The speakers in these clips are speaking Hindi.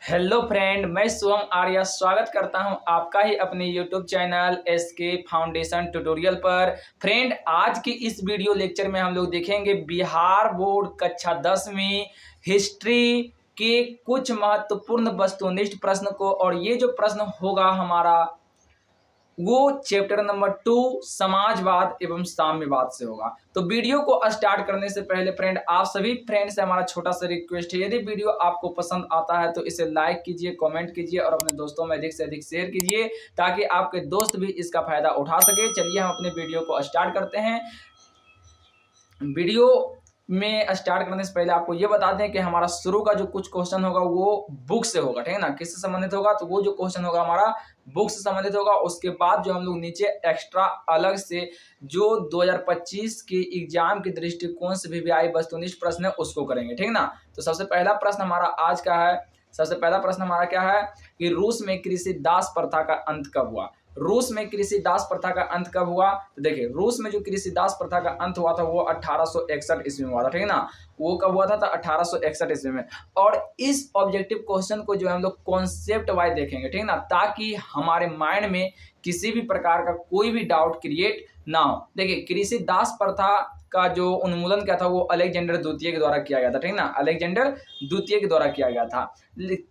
हेलो फ्रेंड, मैं शुभम आर्या स्वागत करता हूं आपका ही अपने YouTube channel SK foundation tutorial पर। फ्रेंड, आज की इस वीडियो लेक्चर में हम लोग देखेंगे बिहार बोर्ड कक्षा 10वीं हिस्ट्री के कुछ महत्वपूर्ण वस्तुनिष्ठ प्रश्न को। और ये जो प्रश्न होगा हमारा वो चैप्टर नंबर 2 समाजवाद एवं साम्यवाद से होगा। तो वीडियो को स्टार्ट करने से पहले फ्रेंड, आप सभी फ्रेंड से हमारा छोटा सा रिक्वेस्ट है, यदि वीडियो आपको पसंद आता है तो इसे लाइक कीजिए, कमेंट कीजिए और अपने दोस्तों में अधिक से अधिक शेयर कीजिए ताकि आपके दोस्त भी इसका फायदा उठा सके। चलिए हम अपने वीडियो को स्टार्ट करते हैं। वीडियो में स्टार्ट करने से पहले आपको ये बता दें कि हमारा शुरू का जो कुछ क्वेश्चन होगा वो बुक से होगा, ठीक है ना। किससे संबंधित होगा? तो वो जो क्वेश्चन होगा हमारा बुक से संबंधित होगा। उसके बाद जो हम लोग नीचे एक्स्ट्रा अलग से जो 2025 के एग्जाम के दृष्टिकोण से भी आई वस्तुनिष्ठ प्रश्न है उसको करेंगे, ठीक है ना। तो सबसे पहला प्रश्न हमारा आज का है, सबसे पहला प्रश्न हमारा क्या है कि रूस में कृषि दास प्रथा का अंत कब हुआ? रूस में कृषि दास प्रथा का अंत कब हुआ? तो देखिए, रूस में जो कृषि दास प्रथा का अंत हुआ था वो 1861 ईस्वी में हुआ था, ठीक है ना। वो कब हुआ था? 1861 ईस्वी में। और इस ऑब्जेक्टिव क्वेश्चन को जो है हम लोग कॉन्सेप्ट वाइज देखेंगे, ठीक है ना, ताकि हमारे माइंड में किसी भी प्रकार का कोई भी डाउट क्रिएट ना हो। देखिए, कृषि दास प्रथा का जो उन्मूलन क्या था वो अलेक्जेंडर द्वितीय के द्वारा किया गया था, ठीक है ना। अलेक्जेंडर द्वितीय के द्वारा किया गया था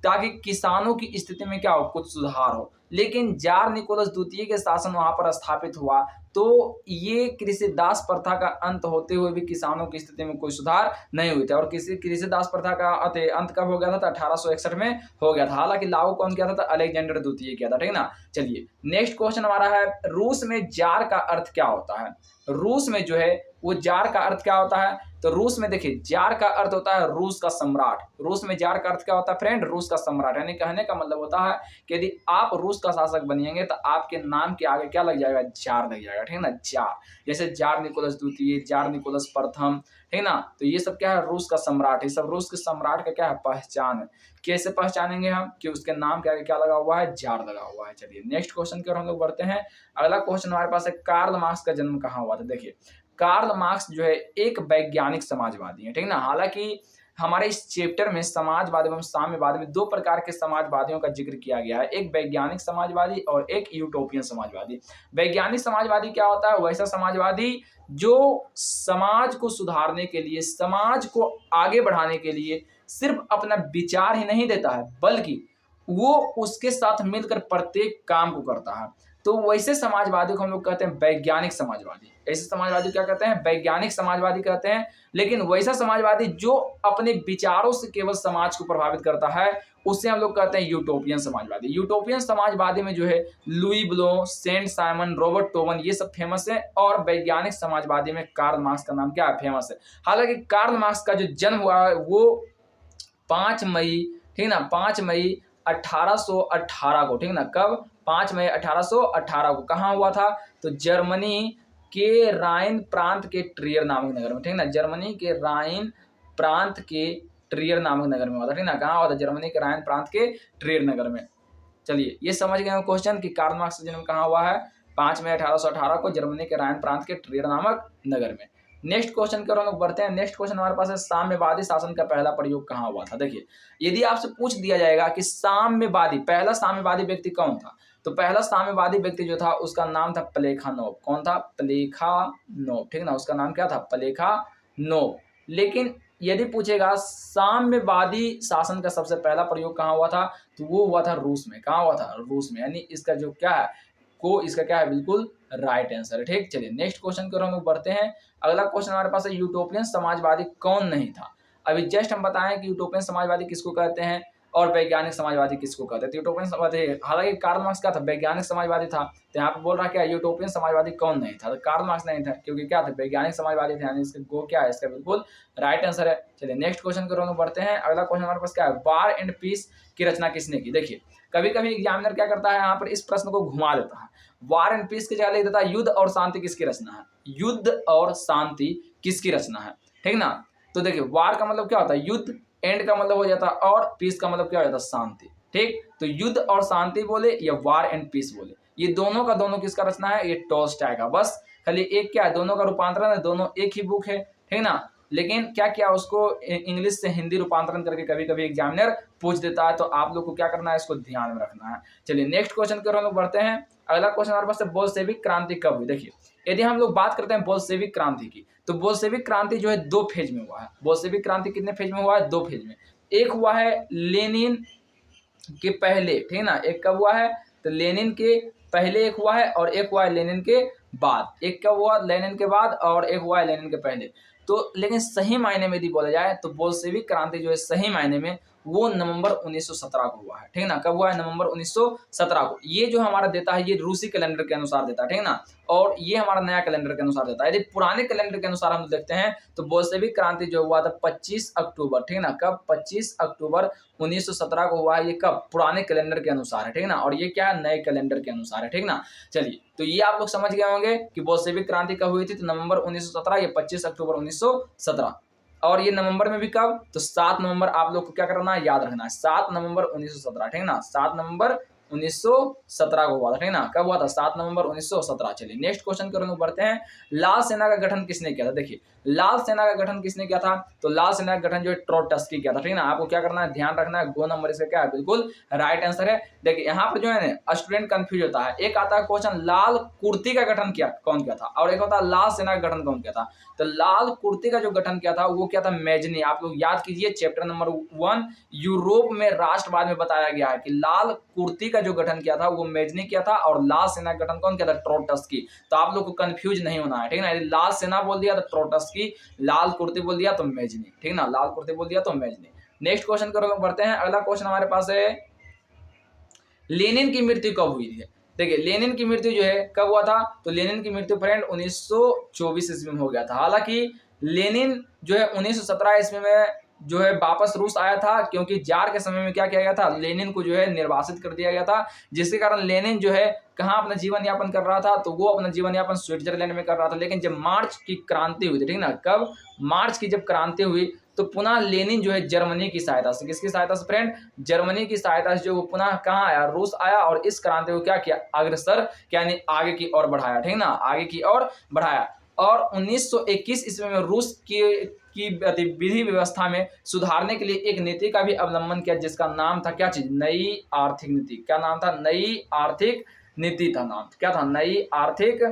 ताकि किसानों की स्थिति में क्या हो, कुछ सुधार हो। लेकिन जार निकोलस द्वितीय के शासन वहां पर स्थापित हुआ तो ये कृषि दास प्रथा का अंत होते हुए भी किसानों की स्थिति में कोई सुधार नहीं हुई थी। और किसी कृषि दास प्रथा का अंत कब हो गया था? तो 1861 में हो गया था। हालांकि लागू कौन किया था? तो अलेक्जेंडर द्वितीय किया था, ठीक है ना। चलिए नेक्स्ट क्वेश्चन हमारा है, रूस में जार का अर्थ क्या होता है? रूस में जो है वो जार का अर्थ क्या होता है? तो रूस में देखिए जार का अर्थ होता है रूस का सम्राट। रूस में जार का अर्थ क्या होता है फ्रेंड? रूस का सम्राट। यानी कहने का मतलब होता है कि यदि आप रूस का शासक बनिएंगे तो आपके नाम के आगे क्या लग जाएगा? जार लग जाएगा, ठीक है ना। जार, जैसे जार निकोलस द्वितीय, जार निकोलस प्रथम, ठीक है ना। तो ये सब क्या है? रूस का सम्राट। ये सब रूस के सम्राट का क्या है? पहचान है। कैसे पहचानेंगे हम? कि उसके नाम के आगे क्या लगा हुआ है? जार लगा हुआ है। चलिए नेक्स्ट क्वेश्चन की ओर हम लोग बढ़ते हैं। अगला क्वेश्चन हमारे पास है, कार्ल मार्क्स का जन्म कहाँ हुआ था? देखिए, कार्ल मार्क्स जो है एक वैज्ञानिक समाजवादी है, ठीक है ना। हालांकि हमारे इस चैप्टर में समाजवाद एवं साम्यवाद में दो प्रकार के समाजवादियों का जिक्र किया गया है, एक वैज्ञानिक समाजवादी और एक यूटोपियन समाजवादी। वैज्ञानिक समाजवादी क्या होता है? वैसा समाजवादी जो समाज को सुधारने के लिए, समाज को आगे बढ़ाने के लिए सिर्फ अपना विचार ही नहीं देता है बल्कि वो उसके साथ मिलकर प्रत्येक काम को करता है। तो वैसे समाजवादी को हम लोग कहते हैं वैज्ञानिक समाजवादी। ऐसे समाजवादी क्या कहते हैं? वैज्ञानिक समाजवादी कहते हैं। लेकिन वैसा समाजवादी जो अपने विचारों से केवल समाज को प्रभावित करता है उसे हम लोग कहते हैं यूटोपियन समाजवादी। यूटोपियन समाजवादी में जो है Louis Blanc, Saint Simon, Robert Owen ये सब फेमस है। और वैज्ञानिक समाजवादी में कार्ल मार्क्स का नाम क्या है? फेमस है। हालांकि कार्ल मार्क्स का जो जन्म हुआ है वो 5 मई, ठीक है ना, 5 मई 1818 को, ठीक है ना। कब? 5 मई 1818 को। कहाँ हुआ था? तो जर्मनी के राइन प्रांत के ट्रियर नामक नगर में, ठीक है ना। जर्मनी के राइन प्रांत के ट्रियर नामक नगर में हुआ था, ठीक है ना। कहाँ हुआ था? जर्मनी के राइन प्रांत के ट्रियर नगर में। चलिए ये समझ गए क्वेश्चन कि कार्ल मार्क्स का जन्म कहाँ हुआ है? 5 मई 1818 को जर्मनी के राइन प्रांत के ट्रियर नामक नगर में। नेक्स्ट क्वेश्चन की ओर हम लोग बढ़ते हैं। नेक्स्ट क्वेश्चन हमारे पास है, साम्यवादी शासन का पहला प्रयोग कहाँ हुआ था? देखिए, यदि आपसे पूछ दिया जाएगा कि साम्यवादी, पहला साम्यवादी व्यक्ति कौन था, तो पहला साम्यवादी व्यक्ति जो था उसका नाम था प्लेखानोव। कौन था? प्लेखानोव, ठीक है ना। उसका नाम क्या था? प्लेखानोव। लेकिन यदि पूछेगा साम्यवादी शासन का सबसे पहला प्रयोग कहाँ हुआ था, तो वो हुआ था रूस में। कहाँ हुआ था? रूस में। यानी इसका जो क्या है इसका क्या है? बिल्कुल राइट आंसर है, ठीक। चलिए नेक्स्ट क्वेश्चन की ओर हम लोग बढ़ते हैं। अगला क्वेश्चन हमारे पास है, यूटोपियन समाजवादी कौन नहीं था? अभी जस्ट हम बताएं कि यूटोपियन समाजवादी किसको कहते हैं और वैज्ञानिक समाजवादी किसको कहते हैं। तो यूटोपियन समाजवादी, हालांकि कार्ल मार्क्स क्या था? वैज्ञानिक समाजवादी था। तो यहाँ पे बोल रहा क्या? यूटोपियन समाजवादी कौन नहीं था? तो कार्ल मार्क्स नहीं था, क्योंकि क्या था? वैज्ञानिक समाजवादी थे। यानी इसका गो क्या है? इसका बिल्कुल राइट आंसर है। चलिए नेक्स्ट क्वेश्चन की ओर हम लोग बढ़ते हैं। अगला क्वेश्चन हमारे पास क्या है, वार एंड पीस की रचना किसने की? देखिए, कभी कभी एग्जामिनर क्या करता है, यहाँ पर इस प्रश्न को घुमा देता है। वार एंड पीस की जगह लिख देता है युद्ध और शांति किसकी रचना है? युद्ध और शांति किसकी रचना है, ठीक ना। तो देखिए, वार का मतलब क्या होता है? युद्ध, एंड का मतलब हो जाता है, और पीस का मतलब क्या हो जाता है? शांति, ठीक। तो युद्ध और शांति बोले या वार एंड पीस बोले, ये दोनों का दोनों किसका रचना है? ये टॉल्स्टॉय का। बस खाली एक क्या है, दोनों का रूपांतरण है, दोनों एक ही बुक है, ठीक ना। लेकिन क्या किया, उसको इंग्लिश से हिंदी रूपांतरण करके कभी कभी एग्जामिनर पूछ देता है। तो आप लोग को क्या करना है, इसको ध्यान में रखना है। चलिए नेक्स्ट क्वेश्चन की ओर हम लोग बढ़ते हैं। अगला क्वेश्चन हमारे पास है बोल्शेविक क्रांति कब हुई। देखिए यदि हम लोग बात करते हैं बोल्शेविक क्रांति की, तो बोल्शेविक क्रांति जो है 2 फेज में हुआ है। बोल्शेविक क्रांति कितने फेज में हुआ है, 2 फेज में। एक हुआ है लेनिन के पहले, ठीक है ना, एक कब हुआ है, तो लेनिन के पहले एक हुआ है, और एक हुआ है लेनिन के बाद। एक कब हुआ, लेनिन के बाद, और एक हुआ है लेनिन के पहले। तो लेकिन सही मायने में यदि बोला जाए तो बोल्शेविक क्रांति जो है सही मायने में वो नवंबर 1917 को हुआ है, ठीक है ना। कब हुआ है, नवंबर 1917 को। ये जो हमारा देता है ये रूसी कैलेंडर के अनुसार देता है, ठीक है ना, और ये हमारा नया कैलेंडर के अनुसार देता है। यदि पुराने कैलेंडर के अनुसार हम देखते हैं तो बोल्शेविक क्रांति जो हुआ था 25 अक्टूबर, ठीक है ना, कब, 25 अक्टूबर 1917 को हुआ है। ये कब, पुराने कैलेंडर के अनुसार है, ठीक है ना, और ये क्या है, नए कैलेंडर के अनुसार है, ठीक ना। चलिए तो ये आप लोग समझ गए होंगे कि बोल्शेविक क्रांति कब हुई थी, तो नवंबर 1917, ये 25 अक्टूबर 1917। और ये नवंबर में भी कब, तो 7 नवंबर आप लोग को क्या करना है, याद रखना है, 7 नवंबर 1917, ठीक है ना, 7 नवंबर 1917 को हुआ था, ठीक है ना। कब हुआ था, 7 नवंबर 1917। चलिए नेक्स्ट क्वेश्चन की ओर बढ़ते हैं। लाल सेना का गठन किसने किया था। देखिए लाल सेना का गठन किसने किया था, तो लाल सेना का गठन जो है ट्रोटस्की किया था, ठीक है ना। आपको क्या करना है, ध्यान रखना है, 2 नंबर इसका क्या है, बिल्कुल राइट आंसर है। देखिए यहाँ पर जो है ना स्टूडेंट कंफ्यूज होता है, एक आता है क्वेश्चन लाल कुर्ती का गठन किया कौन किया था, और एक होता है लाल सेना का गठन कौन किया था। तो लाल कुर्ती का जो गठन किया था वो क्या था, मेजनी। आप लोग याद कीजिए चैप्टर नंबर 1 यूरोप में राष्ट्रवाद में बताया गया है कि लाल कुर्ती का जो गठन किया था वो मेजनी किया था, और लाल सेना का गठन कौन किया था, ट्रोटस्की। तो आप लोग को कंफ्यूज नहीं होना है, ठीक है ना। यदि लाल सेना बोल दिया तो ट्रोटस्की, लाल कुर्ती बोल दिया तो मेजनी, ठीक है ना, लाल कुर्ती बोल दिया तो मेजनी। नेक्स्ट क्वेश्चन की ओर बढ़ते हैं। अगला क्वेश्चन हमारे पास है लेनिन की मृत्यु कब हुई थी। देखिए लेनिन की मृत्यु जो है कब हुआ था, तो लेनिन की मृत्यु फ्रेंड 1924 ईस्वी में हो गया था। हालांकि लेनिन जो है 1917 ईस्वी में जो है वापस रूस आया था, क्योंकि जार के समय में क्या किया गया था, लेनिन को जो है निर्वासित कर दिया गया था, जिसके कारण लेनिन जो है कहाँ अपना जीवन यापन कर रहा था, तो वो अपना जीवन यापन स्विट्जरलैंड में कर रहा था। लेकिन जब मार्च की क्रांति हुई थी, ठीक ना, कब, मार्च की जब क्रांति हुई तो पुनः लेनिन जो है जर्मनी की सहायता से, किसकी सहायता से फ्रेंड, जर्मनी की सहायता से जो वो पुनः कहाँ आया, रूस आया, और इस क्रांति को क्या किया, अग्रसर यानी आगे की ओर बढ़ाया, ठीक ना, आगे की ओर बढ़ाया। और 1921 ईस्वी में रूस की गतिविधि व्यवस्था में सुधारने के लिए एक नीति का भी अवलंबन किया, जिसका नाम था क्या चीज, नई आर्थिक नीति। क्या नाम था, नई आर्थिक नीति था नाम, क्या था, नई आर्थिक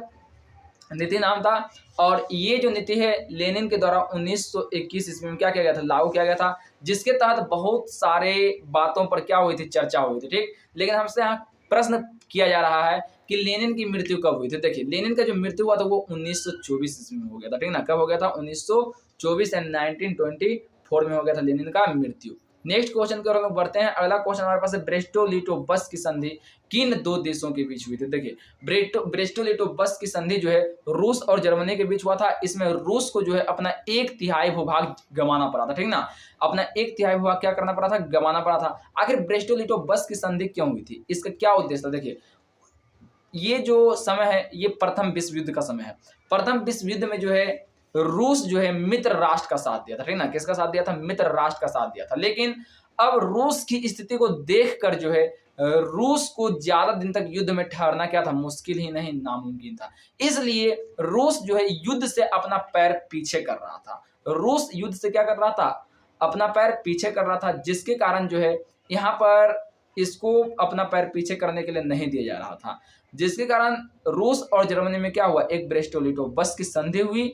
नीति नाम था। और ये जो नीति है लेनिन के द्वारा 1921 ईस्वी में क्या किया गया था, लागू किया गया था, जिसके तहत बहुत सारे बातों पर क्या हुई थी, चर्चा हुई थी, ठीक। लेकिन हमसे यहाँ प्रश्न किया जा रहा है कि लेनिन की मृत्यु कब हुई थी। देखिए लेनिन का जो मृत्यु हुआ था वो 1924 ईस्वी में हो गया था, ठीक ना, कब हो गया था, 1924 एंड 1924 में हो गया था लेनिन का मृत्यु। नेक्स्ट क्वेश्चन की ओर हम बढ़ते हैं। अगला क्वेश्चन हमारे पास है ब्रेस्टो-लिटोव-बस की संधि किन 2 देशों के बीच हुई थी। देखिए ब्रेस्टो-लिटोव-बस की संधि जो है रूस और जर्मनी के बीच हुआ था। इसमें रूस को जो है अपना 1/3 भूभाग गंवाना पड़ा था, ठीक ना, अपना 1/3 भूभाग क्या करना पड़ा था, गंवाना पड़ा था। आखिर ब्रेस्टो-लिटोव-बस की संधि क्यों हुई थी, इसका क्या उद्देश्य था। देखिए ये जो समय है ये प्रथम विश्व युद्ध का समय है। प्रथम विश्व युद्ध में जो है रूस जो है मित्र राष्ट्र का साथ दिया था, ठीक ना, किसका साथ दिया था, मित्र राष्ट्र का साथ दिया था। लेकिन अब रूस की स्थिति को देखकर जो है रूस को ज्यादा दिन तक युद्ध में ठहरना क्या था, मुश्किल ही नहीं नामुमकिन था। इसलिए रूस जो है युद्ध से अपना पैर पीछे कर रहा था। रूस युद्ध से क्या कर रहा था, अपना पैर पीछे कर रहा था, जिसके कारण जो है यहाँ पर इसको अपना पैर पीछे करने के लिए नहीं दिया जा रहा था, जिसके कारण रूस और जर्मनी में क्या हुआ, एक ब्रेस्टो-लिटोव-बस की संधि हुई।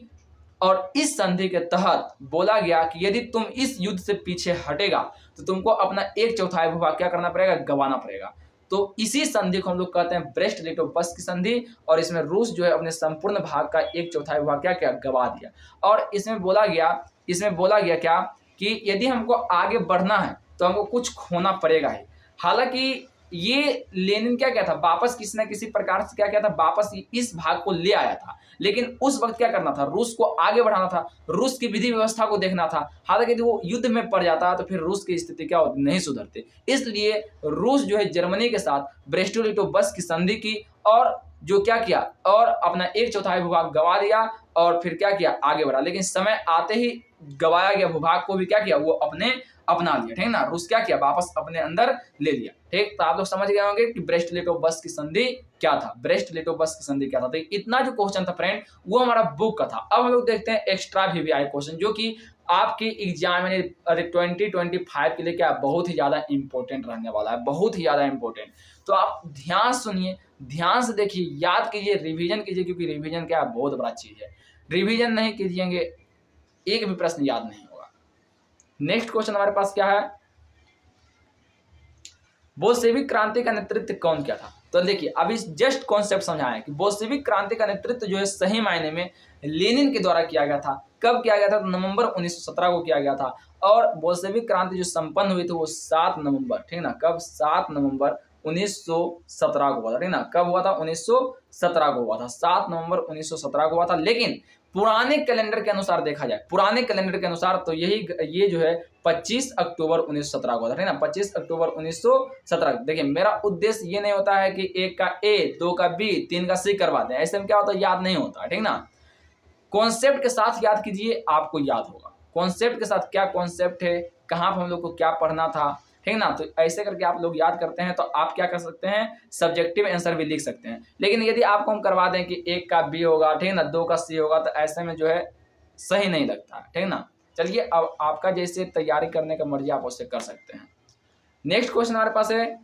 और इस संधि के तहत बोला गया कि यदि तुम इस युद्ध से पीछे हटेगा तो तुमको अपना 1/4 भूभाग क्या करना पड़ेगा, गंवाना पड़ेगा। तो इसी संधि को हम लोग कहते हैं ब्रेस्ट-लिटोव-बस की संधि, और इसमें रूस जो है अपने संपूर्ण भाग का 1/4 भूभाग क्या क्या गंवा दिया। और इसमें बोला गया क्या कि यदि हमको आगे बढ़ना है तो हमको कुछ खोना पड़ेगा ही। हालांकि ये लेनिन क्या था, वापस किसी न किसी प्रकार से क्या था, वापस इस भाग को ले आया था। लेकिन उस वक्त क्या करना था, रूस को आगे बढ़ाना था, रूस की विधि व्यवस्था को देखना था। हालांकि यदि वो युद्ध में पड़ जाता तो फिर रूस की स्थिति क्या होती, नहीं सुधरती। इसलिए रूस जो है जर्मनी के साथ ब्रेस्टो-लिटोव-बस की संधि की, और जो क्या किया, और अपना 1/4 भूभाग गंवा दिया, और फिर क्या किया, आगे बढ़ा। लेकिन समय आते ही गंवाया गया भूभाग को भी क्या किया, वो अपने अपना लिया, ठीक है ना, रूस क्या किया, वापस अपने अंदर ले लिया। ठीक, तो आप लोग समझ गए होंगे कि ब्रेस्ट लिटोवस्की की संधि क्या था, ब्रेस्ट लिटोवस्की की संधि क्या था। तो इतना जो क्वेश्चन था फ्रेंड वो हमारा बुक का था। अब हम लोग देखते हैं एक्स्ट्रा वीवीआई क्वेश्चन, जो कि आपके एग्जाम में 2025 के लिए क्या बहुत ही ज्यादा इंपॉर्टेंट रहने वाला है, बहुत ही ज्यादा इंपॉर्टेंट। तो आप ध्यान सुनिए, ध्यान से देखिए, याद कीजिए, रिवीजन कीजिए, क्योंकि रिवीजन क्या है, बहुत बड़ा चीज है। रिवीजन नहीं कीजिएंगे एक भी प्रश्न याद नहीं होगा। नेक्स्ट क्वेश्चन हमारे पास क्या है, बोल्शेविक क्रांति का नेतृत्व कौन किया था। तो देखिए अभी जस्ट कॉन्सेप्ट समझाएं कि बोल्शेविक क्रांति का नेतृत्व जो है सही मायने में लेनिन के द्वारा किया गया था। कब किया गया था, तो नवंबर 1917 को किया गया था। और बोल्शेविक क्रांति जो संपन्न हुई थी वो 7 नवंबर, ठीक ना, कब, 7 नवंबर 1917 को हुआ था, ठीक ना, कब हुआ था, 1917 को हुआ था, 7 नवंबर 1917 को हुआ था। लेकिन पुराने कैलेंडर के अनुसार देखा जाए, पुराने कैलेंडर के अनुसार तो ये जो है 25 अक्टूबर 1917 को हुआ था, ठीक ना, 25 अक्टूबर 1917। देखिए मेरा उद्देश्य ये नहीं होता है कि 1 का ए, 2 का बी, 3 का सी करवा दें, ऐसे में क्या होता है, याद नहीं होता, ठीक ना। कॉन्सेप्ट के साथ याद कीजिए, आपको याद होगा कॉन्सेप्ट के साथ, क्या कॉन्सेप्ट है, कहाँ पर हम लोग को क्या पढ़ना था, ठीक ना। तो ऐसे करके आप लोग याद करते हैं तो आप क्या कर सकते हैं, सब्जेक्टिव आंसर भी लिख सकते हैं। लेकिन यदि आपको हम करवा दें कि 1 का बी होगा, ठीक ना, 2 का सी होगा, तो ऐसे में जो है सही नहीं लगता, ठीक ना। चलिए अब आपका जैसे तैयारी करने का मर्जी आप उससे कर सकते हैं। नेक्स्ट क्वेश्चन हमारे पास है,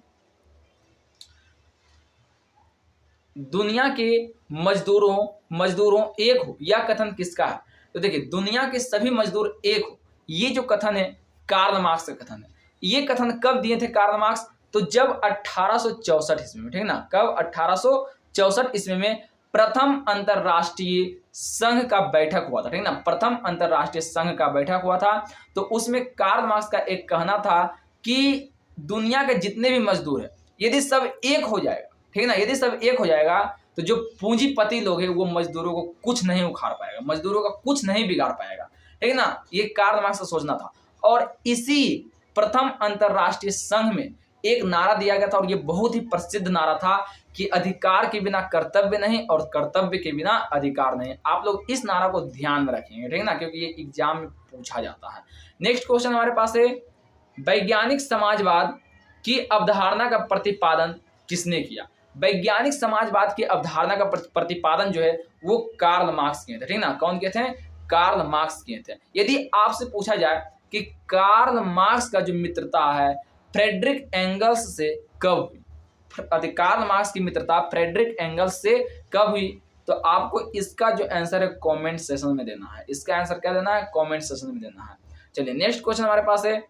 दुनिया के मजदूरों एक हो, यह कथन किसका है। तो देखिए दुनिया के सभी मजदूर एक हो, ये जो कथन है कार्ल मार्क्स का कथन है। ये कथन कब दिए थे कार्ल मार्क्स, तो जब 1864 ईस्वी में, ठीक ना, कब, 1864 ईस्वी में प्रथम अंतरराष्ट्रीय संघ का बैठक हुआ था, ठीक ना, प्रथम अंतरराष्ट्रीय संघ का बैठक हुआ था। तो उसमें कार्ल मार्क्स का एक कहना था कि दुनिया के जितने भी मजदूर है यदि सब एक हो जाएगा, ठीक है ना, यदि सब एक हो जाएगा तो जो पूंजीपति लोग हैं वो मजदूरों को कुछ नहीं उखाड़ पाएगा, मजदूरों का कुछ नहीं बिगाड़ पाएगा, ठीक है ना। ये कार्ल मार्क्स का सोचना था। और इसी प्रथम अंतरराष्ट्रीय संघ में एक नारा दिया गया था और ये बहुत ही प्रसिद्ध नारा था कि अधिकार के बिना कर्तव्य नहीं और कर्तव्य के बिना अधिकार नहीं। आप लोग इस नारा को ध्यान में रखेंगे, ठीक है ना, क्योंकि ये एग्जाम में पूछा जाता है। नेक्स्ट क्वेश्चन हमारे पास है, वैज्ञानिक समाजवाद की अवधारणा का प्रतिपादन किसने किया। वैज्ञानिक समाजवाद की अवधारणा का प्रतिपादन जो है वो कार्ल मार्क्स किए थे, ठीक ना, कौन किए थे, कार्ल मार्क्स किए थे। यदि आपसे पूछा जाए कि कार्ल मार्क्स का जो मित्रता है फ्रेडरिक एंगल्स से कब हुई, कार्ल मार्क्स की मित्रता फ्रेडरिक एंगल्स से कब हुई, तो आपको इसका जो आंसर है कमेंट सेशन में देना है। इसका आंसर क्या देना है, कमेंट सेशन में देना है। चलिए नेक्स्ट क्वेश्चन हमारे पास है,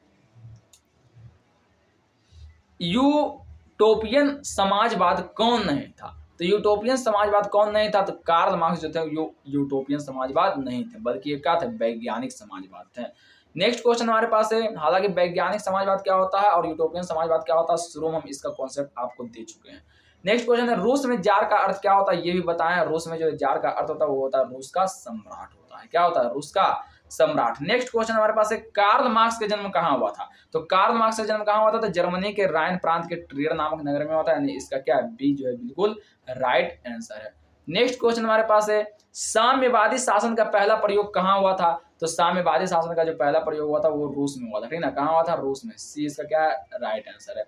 यूटोपियन समाजवाद कौन नहीं था। तो यूटोपियन समाजवाद कौन नहीं था, तो कार्ल मार्क्स जो थे यूटोपियन समाजवाद नहीं थे, बल्कि ये क्या थे, वैज्ञानिक समाजवाद थे। नेक्स्ट क्वेश्चन हमारे पास है, हालांकि वैज्ञानिक समाजवाद क्या होता है और यूटोपियन समाजवाद क्या होता है, शुरू में हम इसका कॉन्सेप्ट आपको दे चुके हैं। नेक्स्ट क्वेश्चन है, रूस में जार का अर्थ क्या होता है, ये भी बताएं। रूस में जो जार का अर्थ होता है वो होता है रूस का सम्राट होता है। क्या होता है, रूस का सम्राट। नेक्स्ट क्वेश्चन हमारे पास है, कार्ल मार्क्स का जन्म कहाँ हुआ था। तो कार्ल मार्क्स का जन्म कहाँ हुआ था, तो जर्मनी के राइन प्रांत के ट्रियर नामक नगर में होता है, यानी इसका क्या है, बी जो है बिल्कुल राइट आंसर है। नेक्स्ट क्वेश्चन हमारे पास है, साम्यवादी शासन का पहला प्रयोग कहाँ हुआ था। तो साम्यवादी शासन का जो पहला प्रयोग हुआ था वो रूस में हुआ था, ठीक ना, कहाँ हुआ था, रूस में, सी इसका क्या है, राइट आंसर है।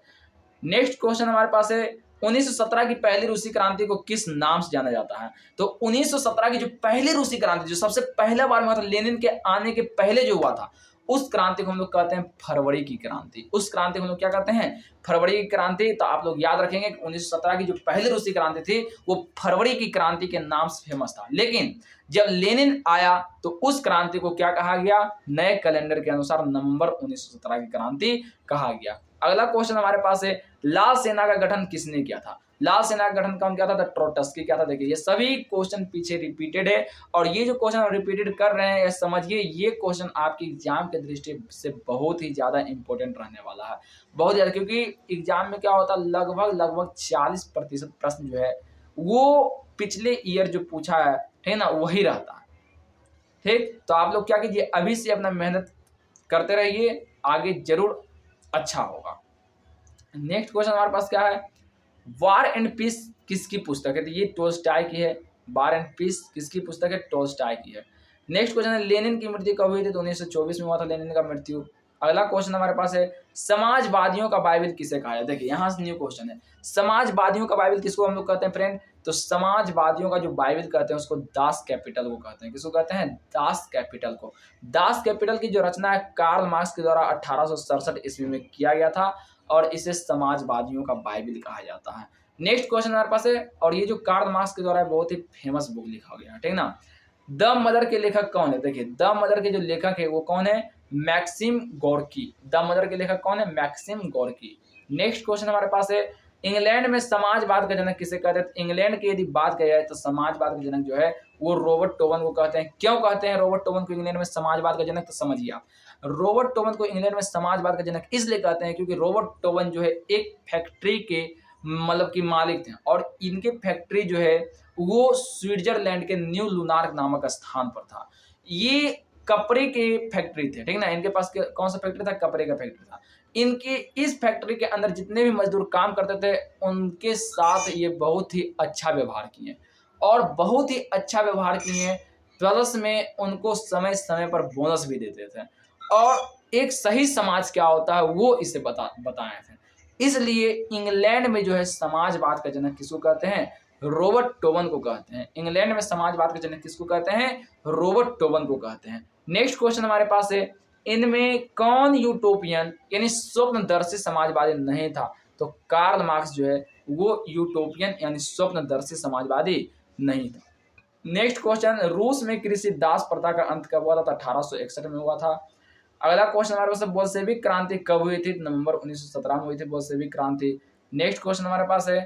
नेक्स्ट क्वेश्चन हमारे पास है, 1917 की पहली रूसी क्रांति को किस नाम से जाना जाता है। तो 1917 की जो पहली रूसी क्रांति, जो सबसे पहला बार हुआ था, लेनिन के आने के पहले जो हुआ था, उस क्रांति को हम लोग कहते हैं फरवरी की क्रांति। उस क्रांति को हम लोग क्या कहते हैं, फरवरी की क्रांति। तो आप लोग याद रखेंगे कि 1917 की जो पहली रूसी क्रांति थी वो फरवरी की क्रांति के नाम से फेमस था। लेकिन जब लेनिन आया तो उस क्रांति को क्या कहा गया, नए कैलेंडर के अनुसार नवंबर 1917 की क्रांति कहा गया। अगला क्वेश्चन हमारे पास है, लाल सेना का गठन किसने किया था। लाल सेना का गठन कौन किया था, ट्रोट्स्की किया था। देखिए ये सभी क्वेश्चन पीछे रिपीटेड है और ये जो क्वेश्चन रिपीटेड कर रहे हैं समझिए ये क्वेश्चन आपकी एग्जाम के दृष्टि से बहुत ही ज्यादा इंपॉर्टेंट रहने वाला है, बहुत ज्यादा। क्योंकि एग्जाम में क्या होता है, लगभग 40% प्रश्न जो है वो पिछले ईयर जो पूछा है, ठीक ना, वही रहता है। ठीक, तो आप लोग क्या कीजिए, अभी से अपना मेहनत करते रहिए, आगे जरूर अच्छा होगा। नेक्स्ट क्वेश्चन हमारे पास क्या है, वार एंड पीस किसकी पुस्तक है। तो ये टोल्स्टॉय की है। वार एंड पीस किसकी पुस्तक है, टोल्स्टॉय की है। नेक्स्ट क्वेश्चन है, लेनिन की मृत्यु कब हुई थी। तो 1924 में हुआ था लेनिन का मृत्यु। अगला क्वेश्चन हमारे पास है, समाजवादियों का बाइबल किसे कहा जाता है। देखिए यहाँ से न्यू क्वेश्चन है, समाजवादियों का बाइबल किसको हम लोग कहते हैं फ्रेंड, तो समाजवादियों का जो बाइबल कहते हैं उसको दास कैपिटल को कहते हैं। किसको कहते हैं, दास कैपिटल को। दास कैपिटल की जो रचना है कार्ल मार्क्स के द्वारा 1867 ईस्वी में किया गया था और इसे समाजवादियों का बाइबल कहा जाता है। नेक्स्ट क्वेश्चन हमारे पास है, और ये जो कार्ल मार्क्स के द्वारा बहुत ही फेमस बुक लिखा गया है, ठीक ना। द मदर के लेखक कौन है, देखिए द मदर के जो लेखक है वो कौन है, मैक्सिम गोर्की। द मदर के लेखक कौन है, मैक्सिम गोर्की। नेक्स्ट क्वेश्चन हमारे पास है, इंग्लैंड में समाजवाद का जनक किसे कहते हैं। इंग्लैंड की यदि बात की जाए तो समाजवाद का जनक जो है वो रॉबर्ट टोवन को कहते हैं। क्यों कहते हैं रॉबर्ट टोवन को इंग्लैंड में समाजवाद का जनक, तो समझिए आप, रॉबर्ट टोवन को इंग्लैंड में समाजवाद का जनक इसलिए कहते हैं क्योंकि रॉबर्ट टोवन जो है एक फैक्ट्री के मतलब कि मालिक थे और इनके फैक्ट्री जो है वो स्विट्जरलैंड के न्यू लुनार्क नामक स्थान पर था। ये कपड़े के फैक्ट्री थे, ठीक ना। इनके पास कौन सा फैक्ट्री था, कपड़े का फैक्ट्री था। इनके इस फैक्ट्री के अंदर जितने भी मजदूर काम करते थे उनके साथ ये बहुत ही अच्छा व्यवहार किए और बहुत ही अच्छा व्यवहार किए, प्लस में उनको समय समय पर बोनस भी देते थे और एक सही समाज क्या होता है वो इसे बताए थे। इसलिए इंग्लैंड में जो है समाजवाद का जनक किसको कहते हैं, रॉबर्ट टोवन को कहते हैं। इंग्लैंड में समाजवाद का जनक किसको कहते हैं, रॉबर्ट टोवन को कहते हैं। नेक्स्ट क्वेश्चन हमारे पास है, इनमें कौन यूटोपियन यानी स्वप्नदर्शी समाजवादी नहीं था, तो कार्ल मार्क्स जो है वो यूटोपियन यानी स्वप्नदर्शी समाजवादी नहीं था। नेक्स्ट क्वेश्चन, रूस में कृषि दास प्रथा का अंत कब हुआ था, 1861 में हुआ था। अगला क्वेश्चन हमारे पास बोल्शेविक क्रांति कब हुई थी, नवंबर 1917 में हुई थी बोल्शेविक क्रांति। नेक्स्ट क्वेश्चन हमारे पास है,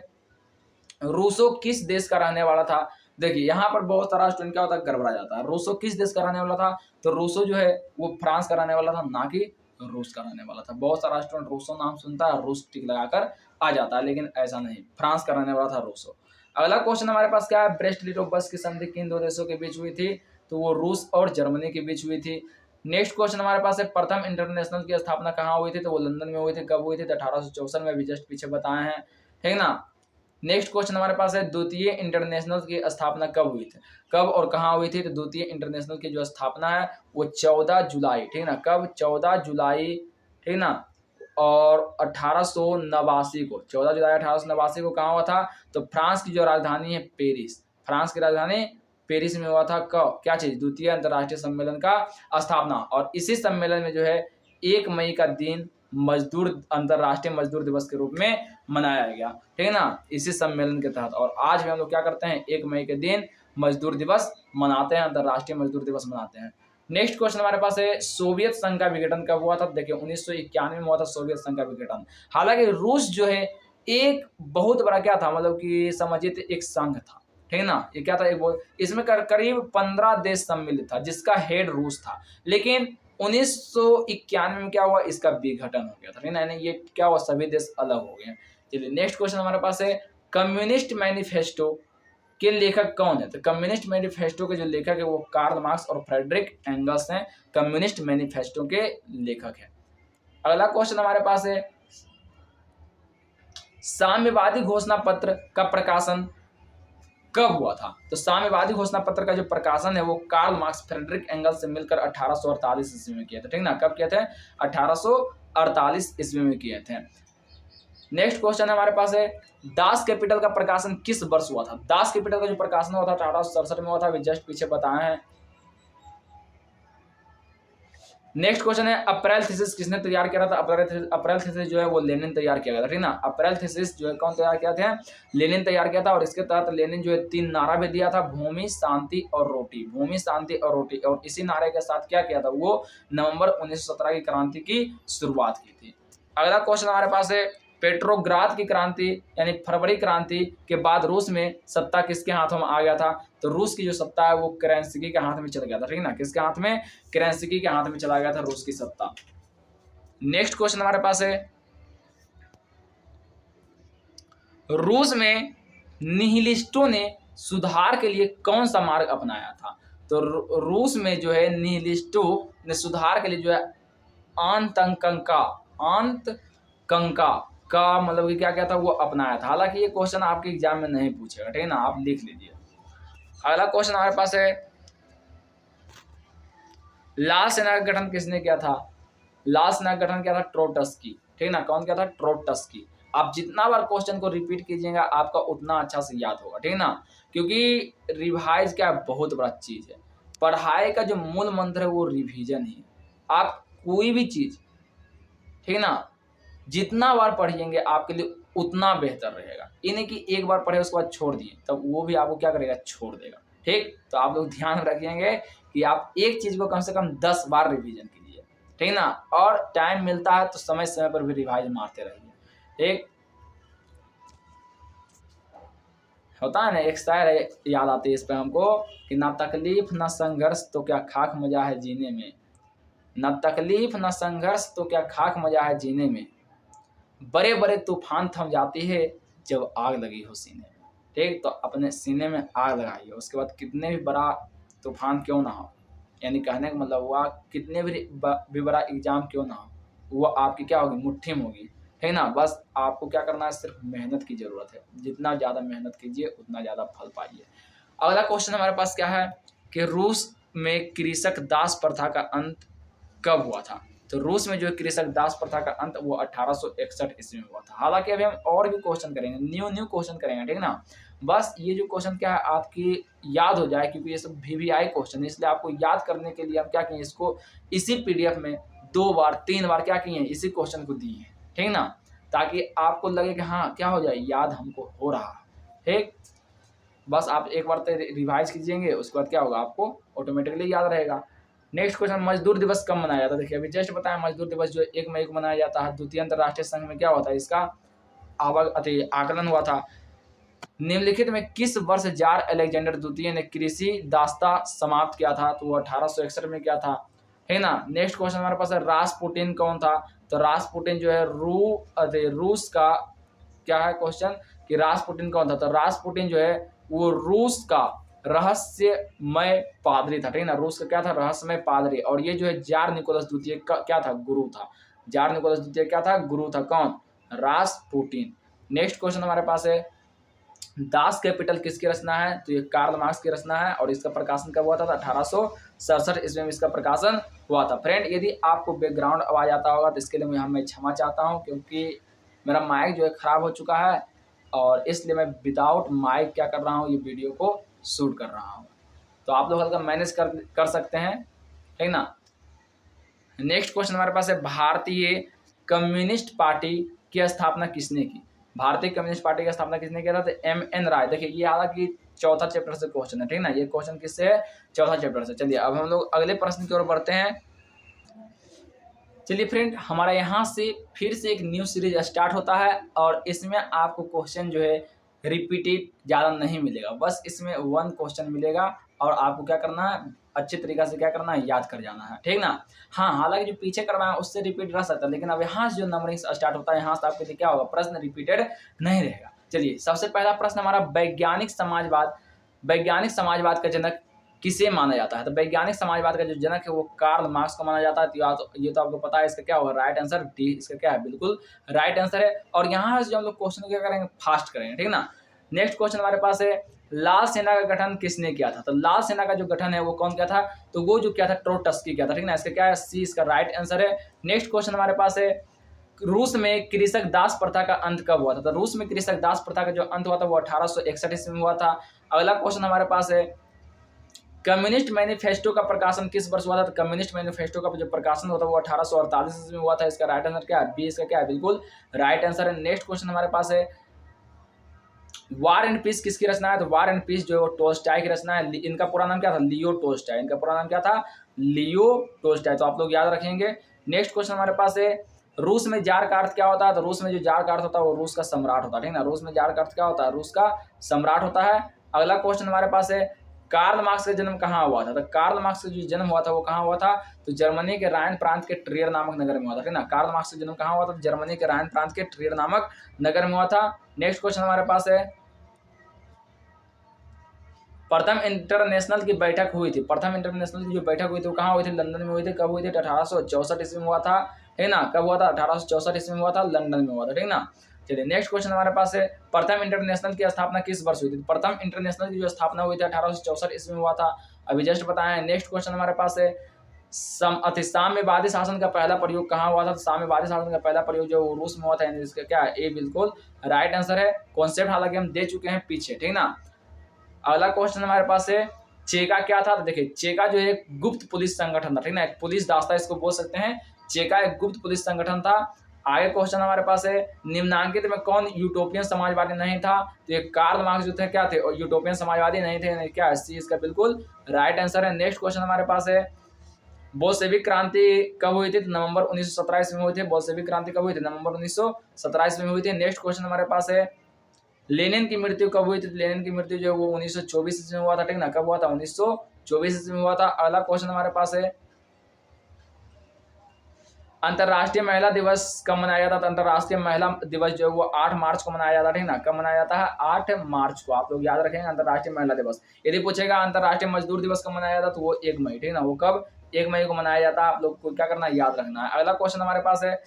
रूसो किस देश का रहने वाला था। देखिए यहाँ पर बहुत सारा स्टूडेंट क्या होता है, गड़बड़ा जाता है। रूसो किस देश का रहने वाला था, तो रूसो जो है वो फ्रांस का रहने वाला था, ना कि रूस का रहने वाला था। बहुत सारा स्टूडेंट रूसो नाम सुनता है, रूस टिक लगाकर आ जाता है, लेकिन ऐसा नहीं, फ्रांस का रहने वाला था रूसो। अगला क्वेश्चन हमारे पास क्या है, ब्रेस्ट लिटोवस्की की संधि किन दो देशों के बीच हुई थी, तो वो रूस और जर्मनी के बीच हुई थी। नेक्स्ट क्वेश्चन हमारे पास है, प्रथम इंटरनेशनल की स्थापना कहाँ हुई थी, तो वो लंदन में हुई थी। कब हुई थी, तो 1864 में, अभी जस्ट पीछे बताए हैं, ठीक ना। नेक्स्ट क्वेश्चन हमारे पास है, द्वितीय इंटरनेशनल की स्थापना कब हुई थी, कब और कहाँ हुई थी, तो द्वितीय इंटरनेशनल की जो स्थापना है वो 14 जुलाई, ठीक ना, कब, 14 जुलाई, ठीक ना, और 1889 को, 14 जुलाई 1889 को कहाँ हुआ था, तो फ्रांस की जो राजधानी है पेरिस, फ्रांस की राजधानी पेरिस में हुआ था। कब, क्या चीज, द्वितीय अंतर्राष्ट्रीय सम्मेलन का स्थापना। और इसी सम्मेलन में जो है 1 मई का दिन मजदूर अंतर्राष्ट्रीय मजदूर दिवस के रूप में मनाया गया, ठीक है ना, इसी सम्मेलन के तहत। और आज भी हम लोग क्या करते हैं, 1 मई के दिन मजदूर दिवस मनाते हैं, अंतर्राष्ट्रीय मजदूर दिवस मनाते हैं। नेक्स्ट क्वेश्चन हमारे पास है, सोवियत संघ का विघटन कब हुआ था। देखिए 1991 में हुआ था सोवियत संघ का विघटन। हालांकि रूस जो है एक बहुत बड़ा क्या था, मतलब कि समझिए तो एक संघ था, ठीक है ना, ये क्या था, एक इसमें करीब 15 देश सम्मिलित था जिसका हेड रूस था। लेकिन 1991 में क्या हुआ, इसका विघटन हो गया था, ठीक है, ये क्या हुआ, सभी देश अलग हो गए। चलिए नेक्स्ट क्वेश्चन हमारे पास है, कम्युनिस्ट मैनिफेस्टो के लेखक कौन है, तो कम्युनिस्ट मैनिफेस्टो के जो लेखक है वो कार्ल मार्क्स और फ्रेडरिक एंगल्स हैं, कम्युनिस्ट मैनिफेस्टो के लेखक हैं। अगला क्वेश्चन हमारे पास है, साम्यवादी घोषणा पत्र का प्रकाशन कब हुआ था, तो साम्यवादी घोषणा पत्र का जो प्रकाशन है वो कार्ल मार्क्स फ्रेडरिक एंगल्स से मिलकर 1848 ईस्वी में किए थे, ठीक ना, कब किए थे, 1848 ईस्वी में किए थे। नेक्स्ट क्वेश्चन हमारे पास है, दास कैपिटल का प्रकाशन किस वर्ष हुआ था। दास कैपिटल का जो प्रकाशन हुआ था 1867 में हुआ था, अभी जस्ट पीछे बताए हैं। नेक्स्ट क्वेश्चन है, अप्रैल थीसिस किसने तैयार किया था। अप्रैल थीसिस जो है वो लेनिन तैयार किया गया था, ठीक ना। अप्रैल थीसिस जो है कौन तैयार किया था, लेनिन तैयार किया था। और इसके तहत लेनिन जो है 3 नारा भी दिया था, भूमि, शांति और रोटी, भूमि, शांति और रोटी। और इसी नारे के साथ क्या किया था, वो नवंबर 1917 की क्रांति की शुरुआत की थी। अगला क्वेश्चन हमारे पास है, पेट्रोग्राद की क्रांति यानी फरवरी क्रांति के बाद रूस में सत्ता किसके हाथों में आ गया था, तो रूस की जो सत्ता है वो केरेंस्की के हाथ में चला गया था, ठीक ना, किसके हाथ में, केरेंस्की के हाथ में चला गया था रूस की सत्ता। नेक्स्ट क्वेश्चन हमारे पास है, रूस में निहिलिस्टों ने सुधार के लिए कौन सा मार्ग अपनाया था, तो रूस में जो है निहिलिस्टों ने सुधार के लिए जो है अंतकंका का मतलब कि क्या क्या था वो अपनाया था। हालांकि ये क्वेश्चन आपके एग्जाम में नहीं पूछेगा, ठीक है ना, आप लिख लीजिए। अगला क्वेश्चन हमारे पास है, लाल सेना का गठन किसने किया था। लाल सेना का गठन क्या था? ट्रोट्स्की, ठीक ना। कौन क्या था? ट्रोट्स्की। आप जितना बार क्वेश्चन को रिपीट कीजिएगा आपका उतना अच्छा से याद होगा, ठीक ना। क्योंकि रिवाइज क्या बहुत बड़ा चीज है। पढ़ाई का जो मूल मंत्र है वो रिवीजन ही है। आप कोई भी चीज, ठीक ना, जितना बार पढ़िएंगे आपके लिए उतना बेहतर रहेगा। ये नहीं कि एक बार पढ़े उसके बाद छोड़ दिए, तब वो भी आपको क्या करेगा? छोड़ देगा। ठीक, तो आप लोग ध्यान रखिएंगे कि आप एक चीज को कम से कम 10 बार रिवीजन कीजिए, ठीक ना। और टाइम मिलता है तो समय समय पर भी रिवाइज मारते रहिए। ठीक, होता है ना, एक शायर है, याद आती है इस पे हमको कि ना तकलीफ ना संघर्ष तो क्या खाक मजा है जीने में, न तकलीफ न संघर्ष तो क्या खाक मजा है जीने में, बड़े बड़े तूफान थम जाती है जब आग लगी हो सीने में। ठीक, तो अपने सीने में आग लगाइए, उसके बाद कितने भी बड़ा तूफान क्यों ना हो, यानी कहने का मतलब हुआ कितने भी बड़ा एग्जाम क्यों ना हो, वो आपकी क्या होगी? मुट्ठी में होगी, है ना। बस आपको क्या करना है? सिर्फ मेहनत की जरूरत है। जितना ज़्यादा मेहनत कीजिए उतना ज़्यादा फल पाइए। अगला क्वेश्चन हमारे पास क्या है कि रूस में कृषक दास प्रथा का अंत कब हुआ था? तो रूस में जो कृषक दास प्रथा का अंत वो 1861 ईस्वी में हुआ था। हालांकि अभी हम और भी क्वेश्चन करेंगे, न्यू क्वेश्चन करेंगे, ठीक ना। बस ये जो क्वेश्चन क्या है आपकी याद हो जाए, क्योंकि ये सब VVI क्वेश्चन है, इसलिए आपको याद करने के लिए हम क्या किए, इसको इसी PDF में 2 बार 3 बार क्या किए हैं, इसी क्वेश्चन को दिए हैं, ठीक ना, ताकि आपको लगे कि हाँ क्या हो जाए, याद हमको हो रहा है। ठीक, बस आप एक बार तो रिवाइज कीजिएंगे, उसके बाद क्या होगा? आपको ऑटोमेटिकली याद रहेगा। नेक्स्ट क्वेश्चन, मजदूर दिवस कब मनाया जाता है? देखिए अभी जस्ट बताया, मजदूर दिवस जो 1 मई को मनाया जाता है। द्वितीय अंतर्राष्ट्रीय संघ में क्या होता है? इसका आकलन हुआ था। निम्नलिखित में किस वर्ष जार अलेक्जेंडर द्वितीय ने कृषि दास्ता समाप्त किया था? तो वो 1861 में किया था, है ना। नेक्स्ट क्वेश्चन हमारे पास है, रासपुटिन कौन था? तो रासपुटिन जो है रूस का क्या है क्वेश्चन कि रासपुटिन कौन था? तो रासपुटिन जो है वो रूस का रहस्यमय पादरी था, ठीक ना। रूस का क्या था? रहस्यमय पादरी। और ये जो है जार निकोलस द्वितीय का क्या था? गुरु था। जार निकोलस द्वितीय क्या था? गुरु था। कौन? रासपुटिन। नेक्स्ट क्वेश्चन हमारे पास है, दास कैपिटल किसकी रचना है? तो ये कार्ल मार्क्स की रचना है। और इसका प्रकाशन कब हुआ था? 1867 ईस्वी में इसका प्रकाशन हुआ था। फ्रेंड, यदि आपको बैकग्राउंड आवाज आता होगा तो इसके लिए मैं क्षमा चाहता हूँ, क्योंकि मेरा माइक जो है खराब हो चुका है और इसलिए मैं विदाउट माइक क्या कर रहा हूँ, ये वीडियो को शूट कर रहा हूँ। तो आप लोग हल्का मैनेज कर सकते हैं, ठीक ना। नेक्स्ट क्वेश्चन हमारे पास है, भारतीय कम्युनिस्ट पार्टी की स्थापना किसने की? भारतीय कम्युनिस्ट पार्टी की स्थापना किसने किया था? तो MN राय। देखिए ये हालांकि चौथा चैप्टर से क्वेश्चन है, ठीक ना। ये क्वेश्चन किससे है? चौथा चैप्टर से। चलिए अब हम लोग अगले प्रश्न की ओर बढ़ते हैं। चलिए फ्रेंड, हमारा यहाँ से फिर से एक न्यू सीरीज स्टार्ट होता है और इसमें आपको क्वेश्चन जो है रिपीटेड ज़्यादा नहीं मिलेगा, बस इसमें 1 क्वेश्चन मिलेगा और आपको क्या करना है? अच्छे तरीक़ा से क्या करना है? याद कर जाना है, ठीक ना। हाँ, हालांकि जो पीछे करवाया उससे रिपीट रह सकता है, लेकिन अब यहाँ से जो नंबरिंग स्टार्ट होता है यहाँ से आपके लिए क्या होगा? प्रश्न रिपीटेड नहीं रहेगा। चलिए सबसे पहला प्रश्न हमारा, वैज्ञानिक समाजवाद का जनक किसे माना जाता है? तो वैज्ञानिक समाजवाद का जो जनक है वो कार्ल मार्क्स को माना जाता है। तो ये तो आपको पता है, इसका क्या होगा? राइट आंसर डी, इसका क्या है? बिल्कुल राइट आंसर है। और यहाँ से जो हम लोग क्वेश्चन क्या करेंगे? फास्ट करेंगे, ठीक ना। नेक्स्ट क्वेश्चन हमारे पास है, लाल सेना का गठन किसने किया था? तो लाल सेना का जो गठन है वो कौन किया था? तो वो जो क्या था? ट्रोट्स्की किया था, ठीक ना। इसका क्या है? सी इसका राइट आंसर है। नेक्स्ट क्वेश्चन हमारे पास है, रूस में कृषक दास प्रथा का अंत कब हुआ था? तो रूस में कृषक दास प्रथा का जो अंत हुआ था वो 1861 ईस्वी में हुआ था। अगला क्वेश्चन हमारे पास है, कम्युनिस्ट मैनिफेस्टो का प्रकाशन किस वर्ष हुआ था? तो कम्युनिस्ट मैनिफेस्टो का जो प्रकाशन हुआ था वो 1848 ईस्वी में हुआ था। इसका राइट आंसर क्या है? बी इसका क्या है? बिल्कुल राइट आंसर है। नेक्स्ट क्वेश्चन हमारे पास है, वार एंड पीस किसकी रचना है? तो वार एंड पीस जो टोल्स्टॉय की रचना है। इनका पूरा नाम क्या था? लियो टोल्स्टॉय। इनका पूरा नाम क्या था? लियो टोल्स्टॉय। तो आप लोग याद रखेंगे। नेक्स्ट क्वेश्चन हमारे पास है, रूस में जार का अर्थ क्या होता है? तो रूस में जो जार का अर्थ होता है वो रूस का सम्राट होता है, ठीक ना। रूस में जार का अर्थ क्या होता है? रूस का सम्राट होता है। अगला क्वेश्चन हमारे पास है, कार्ल मार्क्स का जन्म कहाँ हुआ था? तो कार्ल मार्क्स का जो जन्म हुआ था वो कहाँ हुआ था? तो जर्मनी के राइन प्रांत के ट्रियर नामक नगर में हुआ था, ठीक ना। कार्ल मार्क्स का जन्म कहाँ हुआ था? तो जर्मनी के राइन प्रांत के ट्रियर नामक नगर में हुआ था। नेक्स्ट क्वेश्चन हमारे पास है, प्रथम इंटरनेशनल की बैठक हुई थी। प्रथम इंटरनेशनल की जो बैठक हुई थी वो कहाँ हुई थी? लंदन में हुई थी। कब हुई थी? 1864 ईस्वी में हुआ था, है ना। कब हुआ था? 1864 ईस्वी में हुआ था, लंदन में हुआ था, ठीक ना। चलिए नेक्स्ट क्वेश्चन हमारे पास है, प्रथम इंटरनेशनल की स्थापना किस वर्ष हुई थी? प्रथम इंटरनेशनल की जो स्थापना हुई थी 1864 ईस्वी में हुआ था, अभी जस्ट बताया है। नेक्स्ट क्वेश्चन हमारे पास है, साम्यवादी शासन का पहला प्रयोग कहाँ हुआ था? तो साम्यवादी शासन का पहला प्रयोग जो रूस में हुआ था, यानी इसका क्या है, ए बिल्कुल राइट आंसर है। कॉन्सेप्ट हालांकि हम दे चुके हैं पीछे, ठीक ना। अगला क्वेश्चन हमारे पास है, चेका क्या था? तो देखिए चेका जो है एक गुप्त पुलिस संगठन था, ठीक ना, एक पुलिस दास्ता इसको बोल सकते हैं। चेका एक गुप्त पुलिस संगठन था। आगे क्वेश्चन हमारे पास है, निम्नांकित में कौन यूटोपियन समाजवादी नहीं था? तो ये कार्ल मार्क्स जो थे क्या थे, और यूटोपियन समाजवादी नहीं थे, नहीं क्या, सी इसका बिल्कुल राइट आंसर है। नेक्स्ट क्वेश्चन हमारे पास है, बोल्शेविक क्रांति कब हुई थी? नवंबर 1917 ईस्वी में हुई थी। बोल्शेविक क्रांति कब हुई थी? नवंबर 1917 ईस्वी में हुई थी। नेक्स्ट क्वेश्चन हमारे पास है, लेनिन की मृत्यु कब हुई थी? लेनिन की मृत्यु जो वो 1924 ईस्वी में हुआ था, ठीक ना। कब हुआ था? 1924 ईस्वी में हुआ था। अगला क्वेश्चन हमारे पास है, अंतर्राष्ट्रीय महिला दिवस कब मनाया जाता है? अंतर्राष्ट्रीय महिला दिवस जो है वो 8 मार्च को मनाया जाता है, ठीक ना। कब मनाया जाता है? 8 मार्च को। आप लोग याद रखेंगे अंतर्राष्ट्रीय महिला दिवस। यदि पूछेगा अंतर्राष्ट्रीय मजदूर दिवस कब मनाया जाता है, तो वो 1 मई, ठीक ना। वो कब? 1 मई को मनाया जाता है। आप लोग को क्या करना है? याद रखना है। अगला क्वेश्चन हमारे पास है,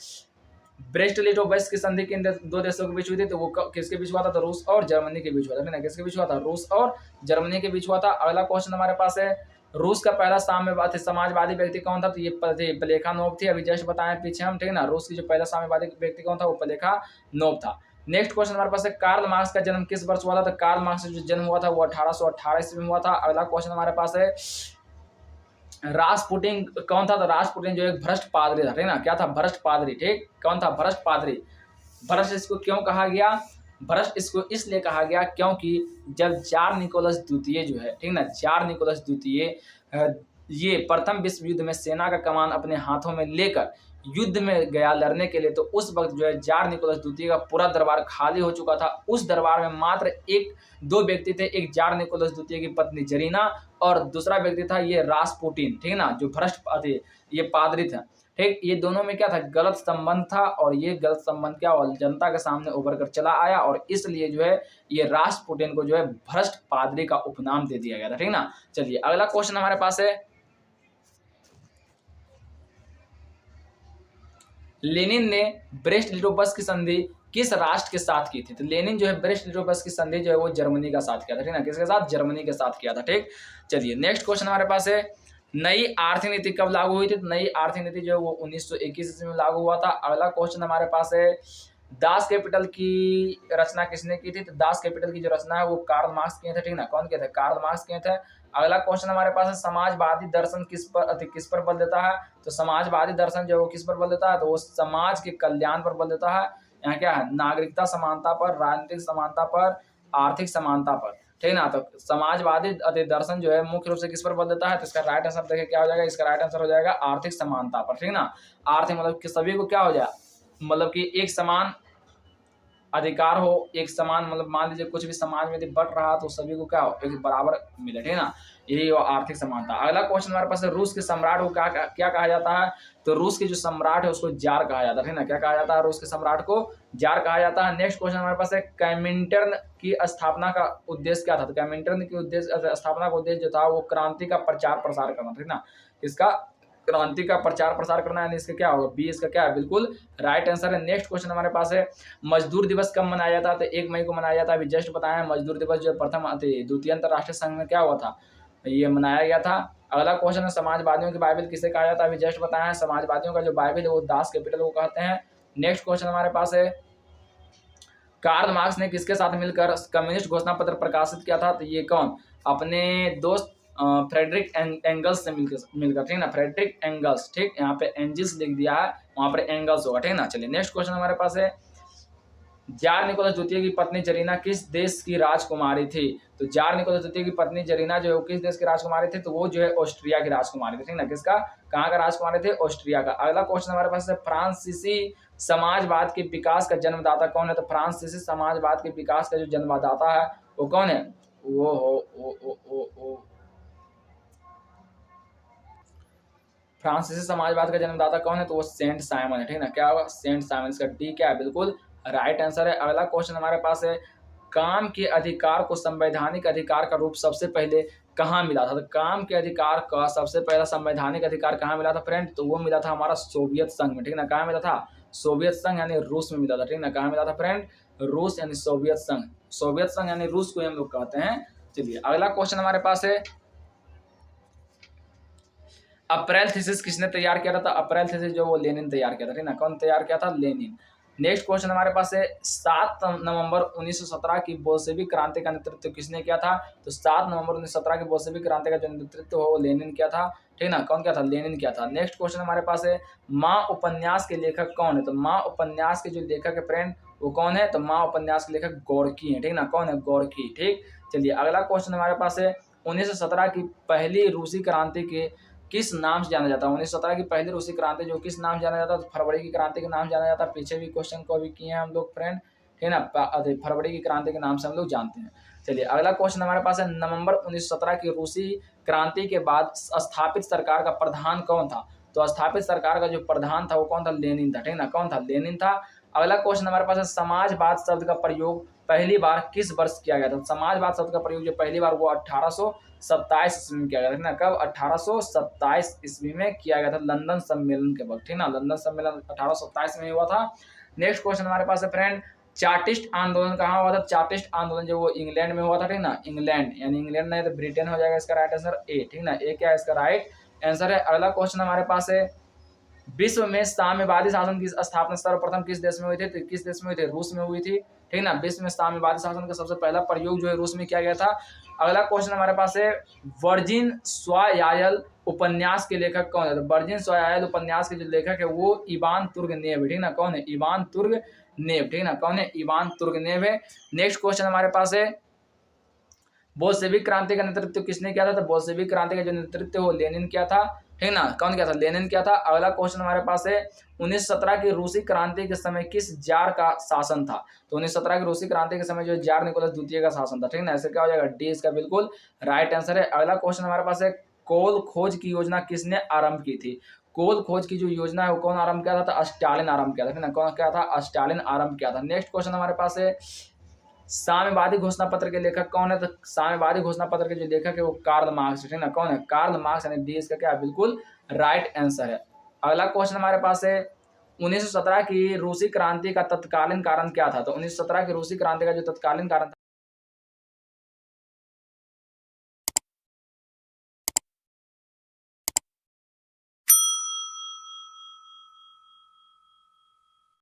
ब्रेस्ट लिटोव की संधि किन दो देशों के बीच हुई थी? तो वो किसके बीच हुआ था? तो रूस और जर्मनी के बीच हुआ था, ठीक ना। किसके बीच हुआ था? रूस और जर्मनी के बीच हुआ था। अगला क्वेश्चन हमारे पास है, रूस का पहला साम्यवादी समाजवादी व्यक्ति कौन था? तो ये प्लेखानोव थी। अभी जस्ट बताएं पीछे हम, ठीक है ना। रूस की जो पहला साम्यवादी व्यक्ति कौन था? वो प्लेखानोव था। नेक्स्ट क्वेश्चन हमारे पास है, कार्ल मार्क्स का जन्म किस वर्ष हुआ था? तो कार्ल मार्क्स का जो जन्म हुआ था वो 1818 ईस्वी में हुआ था। अगला क्वेश्चन हमारे पास है, रासपुटिन कौन था? तो रासपुटिन जो एक भ्रष्ट पादरी था, ठीक ना। क्या था? भ्रष्ट पादरी, ठीक। कौन था? भ्रष्ट पादरी। भ्रष्ट इसको क्यों कहा गया? भ्रष्ट इसको इसलिए कहा गया क्योंकि जब जार निकोलस द्वितीय जो है, ठीक ना, जार निकोलस द्वितीय ये प्रथम विश्व युद्ध में सेना का कमान अपने हाथों में लेकर युद्ध में गया लड़ने के लिए, तो उस वक्त जो है जार निकोलस द्वितीय का पूरा दरबार खाली हो चुका था। उस दरबार में मात्र दो व्यक्ति थे, एक जार निकोलस द्वितीय की पत्नी जरीना और दूसरा व्यक्ति था ये रासपुटिन, ठीक ना, जो भ्रष्ट ये पादरी था, ठीक। ये दोनों में क्या था? गलत संबंध था, और ये गलत संबंध क्या हुआ? जनता के सामने उभर कर चला आया, और इसलिए जो है ये रासपुटिन को जो है भ्रष्ट पादरी का उपनाम दे दिया गया था, ठीक ना। चलिए अगला क्वेश्चन हमारे पास है, लेनिन ने ब्रेस्ट लिटोवस्क की संधि किस राष्ट्र के साथ की थी? तो लेनिन जो है ब्रेस्ट लिटोवस्क की संधि जो है वो जर्मनी का साथ किया था, ठीक ना। किसके साथ? जर्मनी के साथ किया था, ठीक। चलिए नेक्स्ट क्वेश्चन हमारे पास है, नई आर्थिक नीति कब लागू हुई थी? तो नई आर्थिक नीति जो है वो 1921 ईस्वी में लागू हुआ था। अगला क्वेश्चन हमारे पास है, दास कैपिटल की रचना किसने की थी? तो दास कैपिटल की जो रचना है वो कार्ल मार्क्स किए थे, ठीक ना। कौन किए थे? कार्ल मार्क्स किए थे। अगला क्वेश्चन हमारे पास है, समाजवादी दर्शन किस पर बल देता है? तो समाजवादी दर्शन जो है वो किस पर बल देता है? तो वो समाज के कल्याण पर बल देता है। यहाँ क्या है? नागरिकता समानता पर, राजनीतिक समानता पर, आर्थिक समानता पर, ठीक ना। तो समाजवादी दर्शन जो है मुख्य रूप से किस पर बल देता है? तो इसका राइट आंसर देखिए क्या हो जाएगा? इसका राइट आंसर हो जाएगा आर्थिक समानता पर, ठीक ना। आर्थिक मतलब कि सभी को क्या हो जाए, मतलब कि एक समान अधिकार हो, एक समान, मतलब मान लीजिए कुछ भी समाज में यदि बढ़ रहा तो सभी को क्या हो? एक बराबर मिले, ठीक ना। यही वो आर्थिक समानता। अगला क्वेश्चन हमारे पास है, रूस के सम्राट को क्या कहा जाता है? तो रूस के जो सम्राट है उसको जार कहा जाता है, ठीक ना। क्या कहा जाता है? रूस के सम्राट को जार कहा जाता है। नेक्स्ट क्वेश्चन हमारे पास है, कमिंटर्न की स्थापना का उद्देश्य क्या था? तो कमिंटर्न की उद्देश्य, स्थापना का उद्देश्य जो था वो क्रांति का प्रचार प्रसार करना, ठीक ना। इसका क्रांति का प्रचार प्रसार करना, यानी इसका क्या होगा? बी इसका क्या है? बिल्कुल राइट आंसर है। नेक्स्ट क्वेश्चन हमारे पास है, मजदूर दिवस कब मनाया जाता है? तो 1 मई को मनाया जाता है। अभी जस्ट बताया है, मजदूर दिवस जो प्रथम द्वितीय अंतर्राष्ट्रीय संघ में क्या हुआ था? ये मनाया गया था। अगला क्वेश्चन है, समाजवादियों की बाइबल किसे कहा जाता है? अभी जस्ट बताया है, समाजवादियों का जो बाइबल है वो दास कैपिटल को कहते हैं। नेक्स्ट क्वेश्चन हमारे पास है, कार्ल मार्क्स ने किसके साथ मिलकर कम्युनिस्ट घोषणा पत्र प्रकाशित किया था? तो ये कौन? अपने दोस्त फ्रेडरिक एंगल्स से मिलकर, ठीक ना। फ्रेडरिक एंगल्स, ठीक। यहाँ पे एंजिल्स लिख दिया है, वहां पर एंगल्स होगा, ठीक ना। चलिए नेक्स्ट क्वेश्चन हमारे पास है, जार निकोलस द्वितीय की पत्नी जरीना किस देश की राजकुमारी थी? तो जार निकोलस द्वितीय की पत्नी जरीना जो है किस देश की राजकुमारी थी? तो वो जो है ऑस्ट्रिया की राजकुमारी थी, ठीक ना। किसका? कहाँ का राजकुमारी थे? ऑस्ट्रिया का। अगला क्वेश्चन हमारे पास है, फ्रांसीसी समाजवाद के विकास का जन्मदाता कौन है? तो फ्रांसीसी समाजवाद के विकास का जो जन्मदाता है वो कौन है? वो फ्रांसीसी समाजवाद का जन्मदाता कौन है? तो वो सेंट साइमन है, ठीक ना। क्या होगा? Saint Simon. इसका डी क्या है? बिल्कुल राइट आंसर है। अगला क्वेश्चन हमारे पास है, काम के अधिकार को संवैधानिक अधिकार का रूप सबसे पहले कहाँ मिला था? तो काम के अधिकार का सबसे पहला संवैधानिक अधिकार कहाँ मिला था फ्रेंड? तो वो मिला था हमारा सोवियत संघ में, ठीक ना। कहाँ मिला था? सोवियत संघ यानी रूस में मिला था, ठीक ना। कहाँ मिला था फ्रेंड? रूस यानी सोवियत संघ। सोवियत संघ यानी रूस को हम लोग कहते हैं। चलिए अगला क्वेश्चन हमारे पास है, अप्रैल थीसिस किसने तैयार किया था? तो अप्रैल थीसिस जो वो लेनिन तैयार किया था, ठीक ना। कौन तैयार किया था? लेनिन। नेक्स्ट क्वेश्चन हमारे पास है 7 नवंबर 1917 की बोल्शेविक क्रांति का नेतृत्व किसने किया था? तो 7 नवंबर 1917 की बोल्शेविक क्रांति का जो नेतृत्व हो वो लेनिन किया था, ठीक ना। कौन किया था? लेनिन किया था। नेक्स्ट क्वेश्चन हमारे पास है माँ उपन्यास के लेखक कौन है? तो माँ उपन्यास के जो लेखक है फ्रेंड वो कौन है? तो माँ उपन्यास के लेखक गोर्की है, ठीक ना। कौन है? गोर्की। ठीक, चलिए अगला क्वेश्चन हमारे पास है 1917 की पहली रूसी क्रांति के किस नाम से जाना जाता है? 1917 की पहली रूसी क्रांति जो किस नाम से जाना जाता है? तो फरवरी की क्रांति के नाम से जाना जाता है। पीछे भी क्वेश्चन को भी किए हैं हम लोग फ्रेंड, ठीक ना। फरवरी की क्रांति के नाम से हम लोग जानते हैं। चलिए अगला क्वेश्चन हमारे पास है नवंबर 1917 की रूसी क्रांति के बाद स्थापित सरकार का प्रधान कौन था? तो स्थापित सरकार का जो प्रधान था वो कौन था? लेनिन था, ठीक ना। कौन था? लेनिन था। अगला क्वेश्चन हमारे पास है समाजवाद शब्द का प्रयोग पहली बार किस वर्ष किया गया था? समाजवाद शब्द का प्रयोग जो पहली बार वो 1827 ईस्वी में किया गया था, ठीक ना। कब? 1827 ईस्वी में किया गया था, लंदन सम्मेलन के वक्त, ठीक ना। लंदन सम्मेलन 1827 में हुआ था। नेक्स्ट क्वेश्चन हमारे पास है फ्रेंड चार्टिस्ट आंदोलन कहाँ हुआ था? चार्टिस्ट आंदोलन जो वो इंग्लैंड में हुआ था, ठीक ना। इंग्लैंड यानी इंग्लैंड नहीं तो ब्रिटेन हो जाएगा इसका राइट आंसर ए, ठीक ना। ए क्या है इसका राइट आंसर है। अगला क्वेश्चन हमारे पास है विश्व में साम्यवादी शासन की स्थापना सर्वप्रथम किस देश में हुई थी? तो किस देश में हुई थी? रूस में हुई थी, ठीक ना। विश्व में साम्यवादी शासन का सबसे पहला प्रयोग जो है रूस में किया गया था। अगला क्वेश्चन हमारे पास है वर्जिन स्वायायल उपन्यास के लेखक कौन है? तो वर्जिन स्वायायल उपन्यास के जो लेखक है वो इवान तुर्गनेव, ठीक ना। कौन है? इवान तुर्गनेव, ठीक ना। कौन है? इवान तुर्गनेव है। नेक्स्ट क्वेश्चन हमारे पास है बोल्शेविक क्रांति का नेतृत्व किसने किया था? तो बोल्शेविक क्रांति का जो नेतृत्व वो लेनिन किया था, ठीक ना। कौन किया था? लेनिन किया था। अगला क्वेश्चन हमारे पास है 1917 की रूसी क्रांति के समय किस जार का शासन था? तो 1917 की रूसी क्रांति के समय जो जार निकोलस द्वितीय का शासन था, ठीक ना। ऐसे क्या हो जाएगा? डी इसका बिल्कुल राइट आंसर है। अगला क्वेश्चन हमारे पास है कोल खोज की योजना किसने आरंभ की थी? कोल खोज की जो योजना है वो कौन आरंभ किया था? तो स्टालिन आरंभ किया था, ठीक ना। कौन क्या था? स्टालिन आरंभ किया था। नेक्स्ट क्वेश्चन हमारे पास है साम्यवादी घोषणा पत्र के लेखक कौन है? तो साम्यवादी घोषणा पत्र के जो लेखक है वो कार्ल मार्क्स, ठीक ना। कौन है? कार्ल मार्क्स, यानी डी इसका क्या बिल्कुल राइट आंसर है। अगला क्वेश्चन हमारे पास है 1917 की रूसी क्रांति का तत्कालीन कारण क्या था? तो 1917 की रूसी क्रांति का जो तत्कालीन कारण था